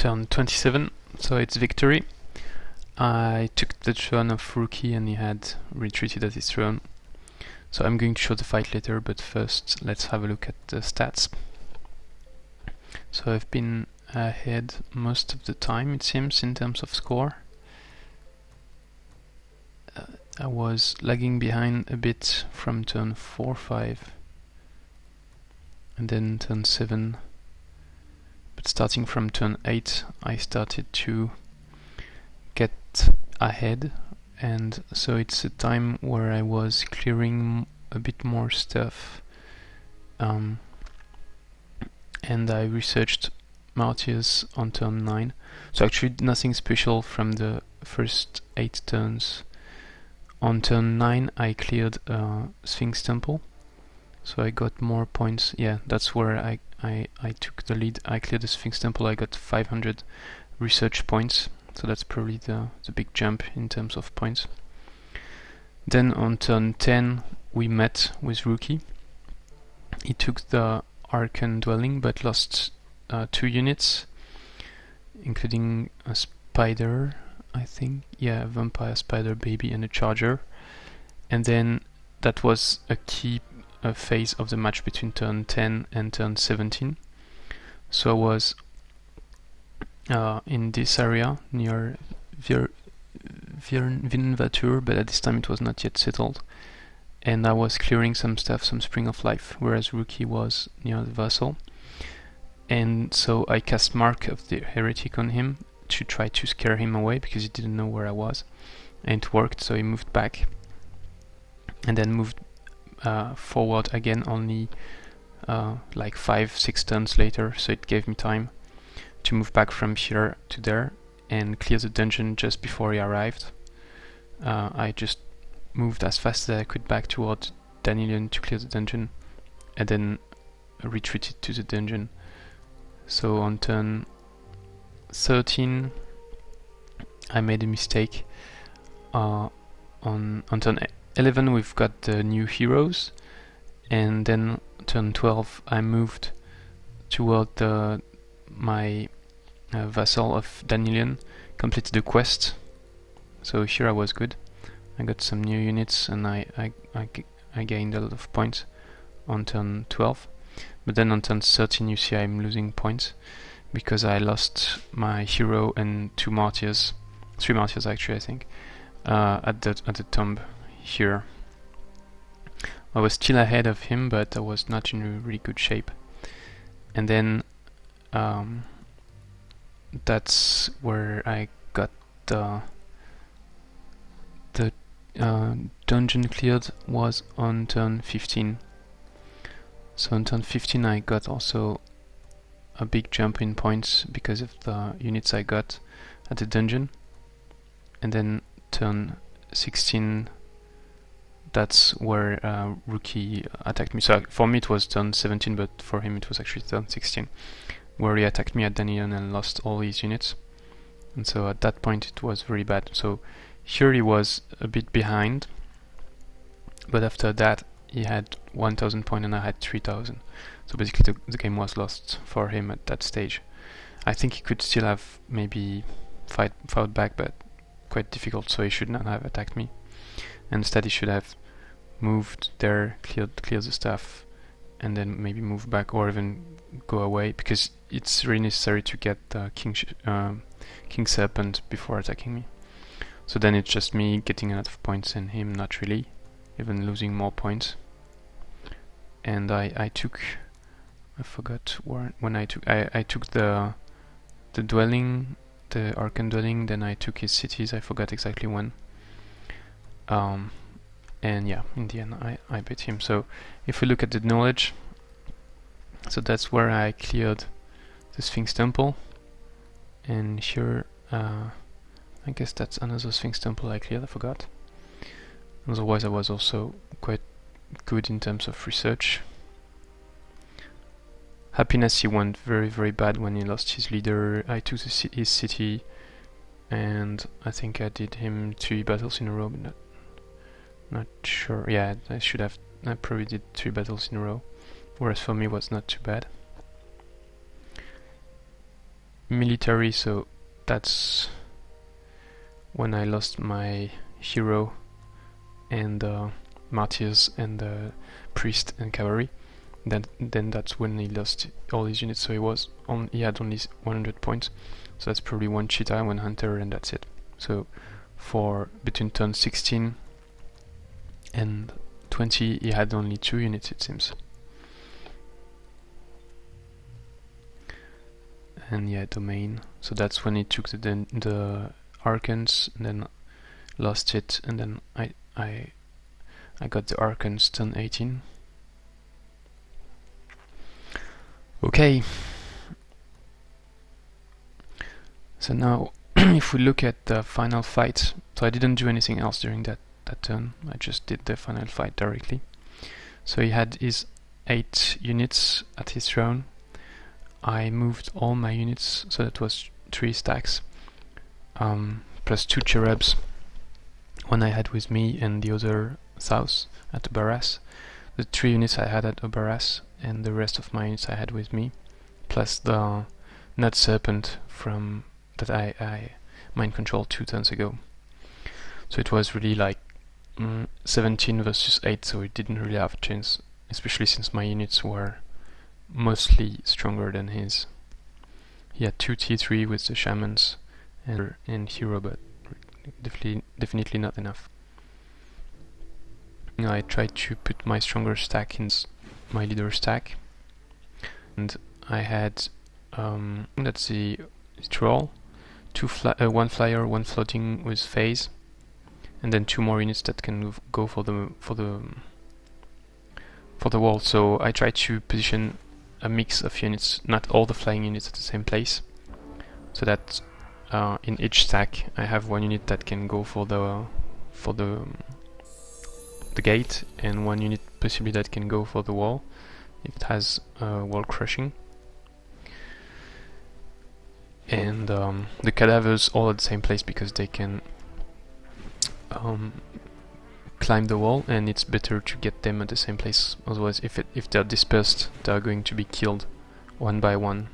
turn 27, so it's victory. I took the throne of Rookie and he had retreated at his throne. So I'm going to show the fight later, but first let's have a look at the stats. So I've been ahead most of the time, it seems, in terms of score. I was lagging behind a bit from turn 4-5 and then turn 7. But starting from turn 8 I started to get ahead, and so it's a time where I was clearing a bit more stuff, and I researched martyrs on turn 9. So actually nothing special from the first 8 turns. On turn 9 I cleared Sphinx Temple, so I got more points. Yeah, that's where I took the lead. I cleared the Sphinx Temple, I got 500 research points, so that's probably the big jump in terms of points. Then on turn 10 we met with Rookie. He took the Archon Dwelling but lost 2 units, including a spider, I think. Yeah, a vampire spider baby and a charger. And then that was a key phase of the match between turn 10 and turn 17. So I was in this area near Vinvatur, but at this time it was not yet settled. And I was clearing some stuff, some Spring of Life, whereas Rookie was near the Vassal. And so I cast Mark of the Heretic on him to try to scare him away, because he didn't know where I was. And it worked, so he moved back. And then moved forward again only like 5-6 turns later, so it gave me time to move back from here to there and clear the dungeon just before he arrived. I just moved as fast as I could back toward Danilian to clear the dungeon, and then retreated to the dungeon. So on turn 13 I made a mistake. On turn 11 we've got the new heroes, and then turn 12 I moved toward my vassal of Danilian, completed the quest. So here I was good. I got some new units and I gained a lot of points on turn 12. But then on turn 13 you see I'm losing points because I lost my hero and 2 martyrs, 3 martyrs actually I think, at the tomb here. I was still ahead of him, but I was not in really good shape. And then that's where I got the dungeon cleared was on turn 15. So on turn 15 I got also a big jump in points because of the units I got at the dungeon. And then turn 16, that's where Rookie attacked me. So for me it was turn 17, but for him it was actually turn 16, where he attacked me at Danilian and lost all his units. And so at that point it was very bad. So here he was a bit behind, but after that he had 1000 points and I had 3000. So basically the game was lost for him at that stage. I think he could still have maybe fought back, but quite difficult, so he should not have attacked me. And instead he should have moved there, clear the stuff, and then maybe move back or even go away, because it's really necessary to get King Serpent before attacking me. So then it's just me getting a lot of points and him not really, even losing more points. And I took, I forgot when I took the dwelling, the Archon Dwelling, then I took his cities, I forgot exactly when. And yeah, in the end I beat him. So if we look at the knowledge, so that's where I cleared the Sphinx Temple, and here I guess that's another Sphinx Temple I cleared, I forgot. Otherwise I was also quite good in terms of research. Happiness, he went very very bad when he lost his leader. I took his city, and I think I did him 3 battles in a row, but not sure. Yeah, I probably did 3 battles in a row, whereas for me it was not too bad. military, so that's when I lost my hero and martyrs and priest and cavalry. Then that's when he lost all his units, so he had only 100 points, so that's probably one cheetah, one hunter, and that's it. So for between turn 16 and 20 he had only 2 units, it seems. And yeah, domain, so that's when he took the Archons and then lost it, and then I got the Archons turn 18. Okay, so now if we look at the final fight, so I didn't do anything else during that turn, I just did the final fight directly. So he had his 8 units at his throne. I moved all my units, so that was 3 stacks, plus 2 cherubs, one I had with me and the other south at Barras. The 3 units I had at Barras, and the rest of my units I had with me, plus the Nut Serpent from that I mind controlled 2 turns ago. So it was really like 17 versus 8, so it didn't really have a chance, especially since my units were mostly stronger than his. He had 2 T3 with the shamans and hero, but definitely not enough. I tried to put my stronger stack in my leader stack, and I had let's see, troll, 1 flyer, 1 floating with phase, and then 2 more units that can go for the wall. So I tried to position a mix of units, not all the flying units at the same place, so that in each stack I have 1 unit that can go for the gate, and 1 unit possibly that can go for the wall if it has wall crushing, and the cadavers all at the same place because they can climb the wall, and it's better to get them at the same place, otherwise if they're dispersed they are going to be killed one by one.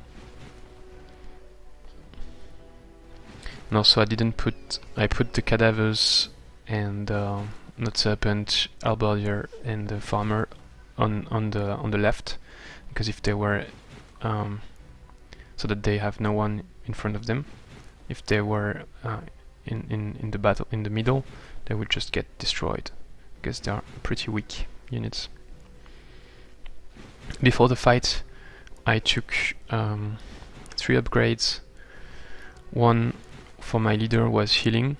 And also I put the cadavers and Nut Serpent, Halberdier and the farmer on the left, because if they were so that they have no one in front of them, if they were in the battle in the middle, they would just get destroyed because they are pretty weak units. Before the fight I took 3 upgrades. 1 for my leader was healing,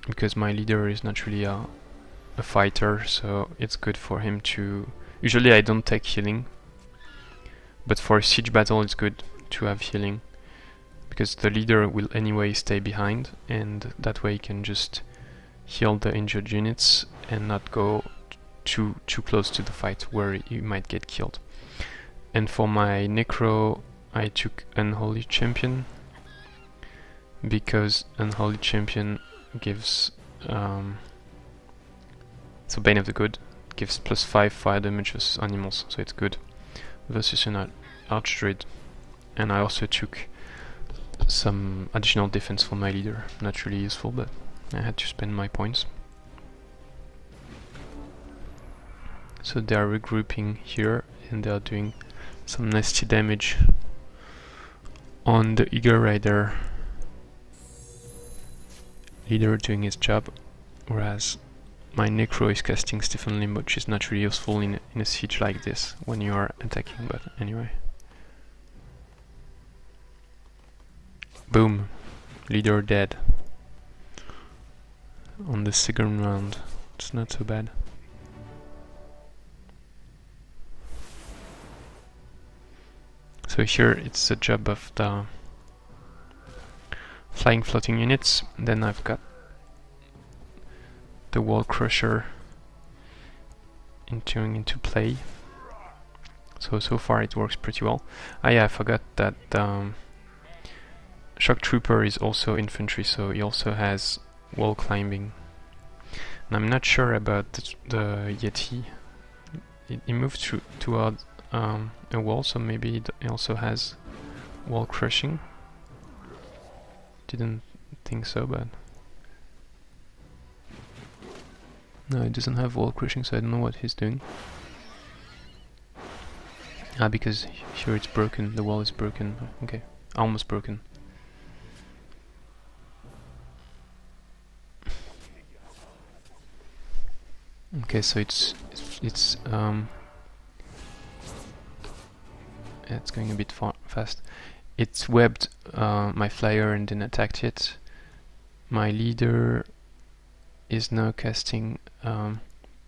because my leader is not really a fighter, so it's good for him to... Usually I don't take healing, but for a siege battle it's good to have healing, because the leader will anyway stay behind, and that way he can just heal the injured units and not go too close to the fight where you might get killed. And for my necro I took Unholy Champion, because Unholy Champion gives so Bane of the Good gives +5 fire damage versus animals, so it's good versus an Archdruid. And I also took some additional defense for my leader, not really useful, but I had to spend my points. So they are regrouping here, and they are doing some nasty damage on the Eagle Rider leader doing his job, whereas my necro is casting Stephen Limb, which is not really useful in a siege like this when you are attacking, but anyway. Boom, leader dead on the second round. It's not so bad. So here it's the job of the flying floating units. Then I've got the wall crusher entering into play. So far it works pretty well. Ah yeah, I forgot that Shock Trooper is also infantry, so he also has wall climbing. And I'm not sure about the Yeti. He moved toward a wall, so maybe he also has wall crushing. Didn't think so, but no, it doesn't have wall crushing, so I don't know what he's doing. Ah, because here it's broken, the wall is broken. Okay, almost broken. Okay, so it's going a bit fast. It's webbed my flyer and then attacked it. My leader is now casting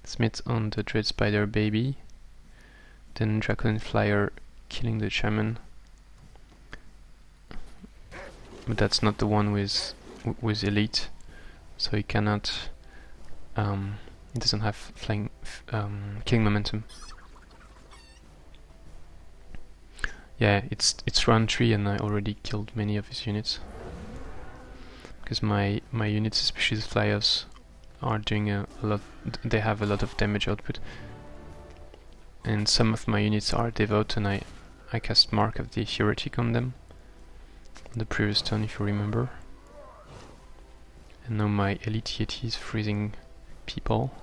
Smith on the Dread Spider baby. Then Dracoon Flyer killing the shaman. But that's not the one with elite, so he cannot. It doesn't have flying killing momentum. Yeah, it's round 3 and I already killed many of his units. Because my units, especially the flyers, are doing a lot. They have a lot of damage output. And some of my units are devout, and I cast Mark of the Heretic on them on the previous turn, if you remember. And now my elite Yeti is freezing people.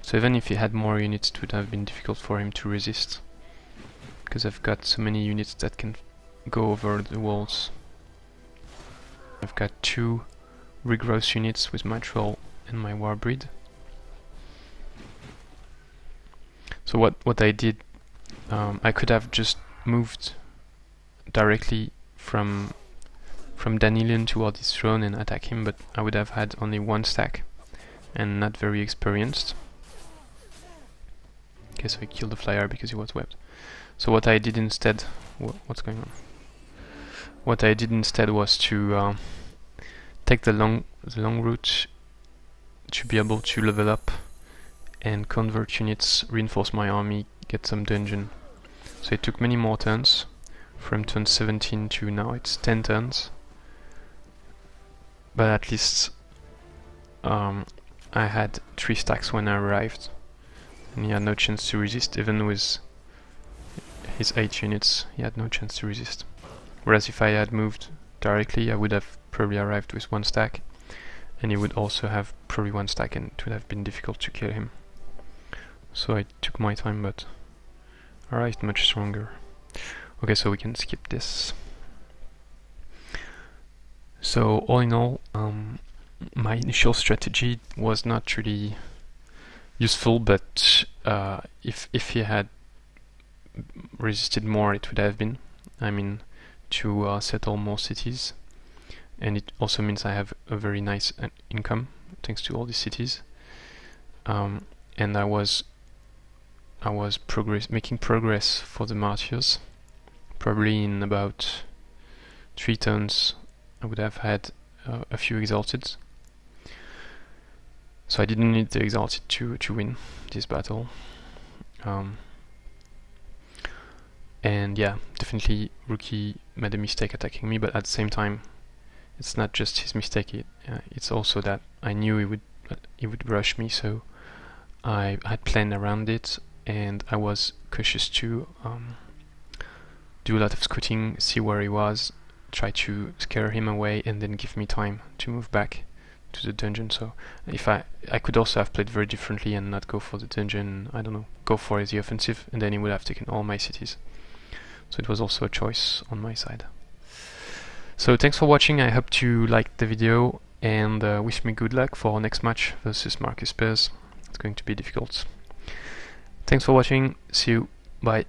So even if he had more units, it would have been difficult for him to resist, because I've got so many units that can go over the walls. I've got 2 regroups units with my troll and my warbreed. So what I did, I could have just moved directly from Danilian toward his throne and attack him, but I would have had only 1 stack and not very experienced. Okay, so he killed the flyer because he was webbed. So what I did instead, what's going on? What I did instead was to take the long route to be able to level up and convert units, reinforce my army, get some dungeon. So it took many more turns, from turn 17 to now it's 10 turns. But at least I had 3 stacks when I arrived, and he had no chance to resist. Even with his 8 units, he had no chance to resist. Whereas if I had moved directly, I would have probably arrived with 1 stack, and he would also have probably 1 stack, and it would have been difficult to kill him. So I took my time, but arrived much stronger. Okay, so we can skip this. So all in all, my initial strategy was not really useful, but if he had resisted more, it would have been. I mean, to settle more cities, and it also means I have a very nice income thanks to all these cities. And I was making progress for the martyrs. Probably in about 3 turns I would have had a few exalted. So I didn't need the exalted to win this battle. And yeah, definitely Rookie made a mistake attacking me, but at the same time it's not just his mistake, it's also that I knew he would rush me, so I had planned around it, and I was cautious to do a lot of scouting, see where he was, try to scare him away, and then give me time to move back to the dungeon. So if I could also have played very differently and not go for the dungeon, I don't know, go for the offensive, and then he would have taken all my cities. So it was also a choice on my side. So thanks for watching, I hope you liked the video, and wish me good luck for our next match versus Marcus Spears. It's going to be difficult. Thanks for watching, see you, bye.